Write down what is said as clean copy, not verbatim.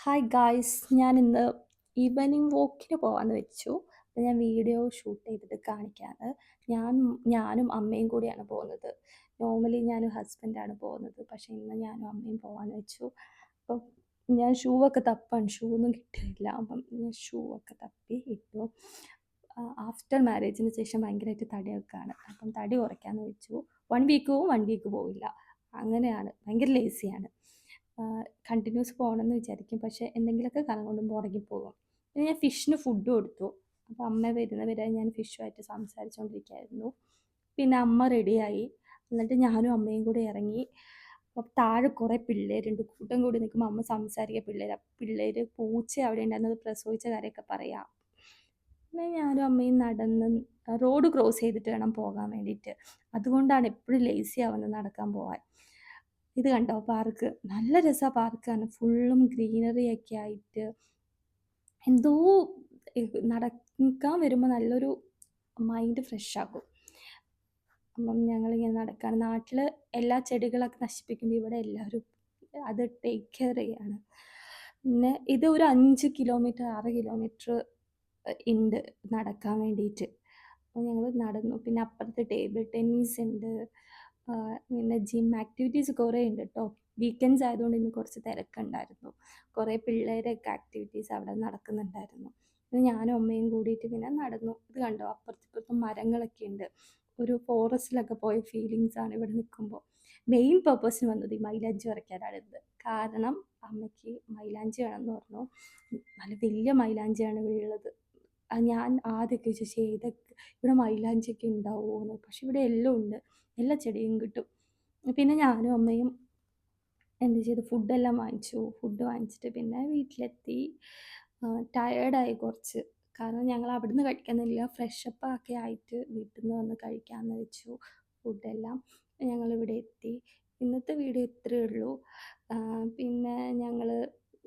Hi guys, ഞാനിന്ന് evening വാക്കിന് പോകാമെന്ന് വെച്ചു. അപ്പോൾ ഞാൻ വീഡിയോ ഷൂട്ട് ചെയ്തിട്ട് കാണിക്കാണ്. ഞാൻ ഞാനും അമ്മയും കൂടിയാണ് പോകുന്നത്. നോർമലി ഞാനും ഹസ്ബൻഡാണ് പോകുന്നത്. പക്ഷേ ഇന്ന് ഞാനും അമ്മയും പോകാമെന്ന് വെച്ചു. അപ്പം ഞാൻ ഷൂ ഒക്കെ തപ്പാണ്. ഷൂ ഒന്നും കിട്ടുന്നില്ല. അപ്പം ഞാൻ ഷൂ ഒക്കെ തപ്പി ഇട്ടു. ആഫ്റ്റർ മാരേജിന് ശേഷം ഭയങ്കരമായിട്ട് തടി വെക്കാണ്. അപ്പം തടി കുറയ്ക്കാമെന്ന് വെച്ചു. 1 വീക്ക് പോവും, 1 വീക്ക് പോവില്ല. അങ്ങനെയാണ്. ഭയങ്കര ലേസിയാണ്. കണ്ടിന്യൂസ് പോകണമെന്ന് വിചാരിക്കും. പക്ഷേ എന്തെങ്കിലുമൊക്കെ കാരണം കൊണ്ട് മുടങ്ങിപ്പോകും. പിന്നെ ഞാൻ ഫിഷിന് ഫുഡ് കൊടുത്തു. അപ്പോൾ അമ്മ വരുന്നവരെ ഞാൻ ഫിഷുമായിട്ട് സംസാരിച്ചുകൊണ്ടിരിക്കുകയായിരുന്നു. പിന്നെ അമ്മ റെഡിയായി. എന്നിട്ട് ഞാനും അമ്മയും കൂടി ഇറങ്ങി. അപ്പോൾ താഴെ കുറേ പിള്ളേരുണ്ട്. കൂട്ടം കൂടി നിൽക്കുമ്പോൾ അമ്മ സംസാരിക്കുക പിള്ളേർ പൂച്ച അവിടെ ഉണ്ടായിരുന്നത് പ്രസവിച്ച കാര്യമൊക്കെ പറയാം. പിന്നെ ഞാനും അമ്മയും നടന്ന് റോഡ് ക്രോസ് ചെയ്തിട്ട് വേണം പോകാൻ വേണ്ടിയിട്ട്. അതുകൊണ്ടാണ് എപ്പോഴും ലേസി ആവുന്നത് നടക്കാൻ പോകാൻ. ഇത് കണ്ടോ പാർക്ക്? നല്ല രസമാണ് പാർക്കാണ്. ഫുള്ളും ഗ്രീനറി ഒക്കെ ആയിട്ട് എന്തോ നടക്കാൻ വരുമ്പോൾ നല്ലൊരു മൈൻഡ് ഫ്രഷ് ആകും. അപ്പം ഞങ്ങളിങ്ങനെ നടക്കുകയാണ്. നാട്ടിൽ എല്ലാ ചെടികളൊക്കെ നശിപ്പിക്കുമ്പോൾ ഇവിടെ എല്ലാവരും അത് ടേക്ക് കെയർ ചെയ്യാണ്. പിന്നെ ഇത് ഒരു 5 കിലോമീറ്റർ 6 കിലോമീറ്റർ ഉണ്ട് നടക്കാൻ വേണ്ടിയിട്ട്. അപ്പോൾ ഞങ്ങൾ നടന്നു. പിന്നെ അപ്പുറത്ത് ടേബിൾ ടെന്നീസ് ഉണ്ട്. പിന്നെ ജിം ആക്ടിവിറ്റീസ് കുറേ ഉണ്ട് കേട്ടോ. വീക്കെൻഡ്സ് ആയതുകൊണ്ട് ഇന്ന് കുറച്ച് തിരക്കുണ്ടായിരുന്നു. കുറേ പിള്ളേരൊക്കെ ആക്ടിവിറ്റീസ് അവിടെ നടക്കുന്നുണ്ടായിരുന്നു. പിന്നെ ഞാനും അമ്മയും കൂടിയിട്ട് പിന്നെ നടന്നു. ഇത് കണ്ടോ അപ്പുറത്തും മരങ്ങളൊക്കെ ഉണ്ട്. ഒരു ഫോറസ്റ്റിലൊക്കെ പോയ ഫീലിങ്സ് ആണ് ഇവിടെ നിൽക്കുമ്പോൾ. മെയിൻ പർപ്പസിന് വന്നത് ഈ മൈലാഞ്ചി വരയ്ക്കാനാണ് ഇത്. കാരണം അമ്മയ്ക്ക് മൈലാഞ്ചി വേണമെന്ന് പറഞ്ഞു. നല്ല വലിയ മൈലാഞ്ചിയാണ് ഇവിടെ ഉള്ളത്. ഞാൻ ആദ്യമൊക്കെ വിചാരിച്ചു ഏതൊക്കെ ഇവിടെ മൈലാഞ്ചിയൊക്കെ ഉണ്ടാവുമോ എന്ന്. പക്ഷെ ഇവിടെ എല്ലാം ഉണ്ട്. എല്ലാ ചെടിയും കിട്ടും. പിന്നെ ഞാനും അമ്മയും എന്ത് ചെയ്തു, ഫുഡെല്ലാം വാങ്ങിച്ചു. ഫുഡ് വാങ്ങിച്ചിട്ട് പിന്നെ വീട്ടിലെത്തി. ടയേർഡായി കുറച്ച്. കാരണം ഞങ്ങൾ അവിടുന്ന് കഴിക്കുന്നില്ല. ഫ്രഷപ്പ് ഒക്കെ ആയിട്ട് വീട്ടിൽ നിന്ന് വന്ന് കഴിക്കാമെന്ന് വെച്ചു ഫുഡെല്ലാം. ഞങ്ങളിവിടെ എത്തി. ഇന്നത്തെ വീഡിയോ ഇത്രയേ ഉള്ളൂ. പിന്നെ ഞങ്ങൾ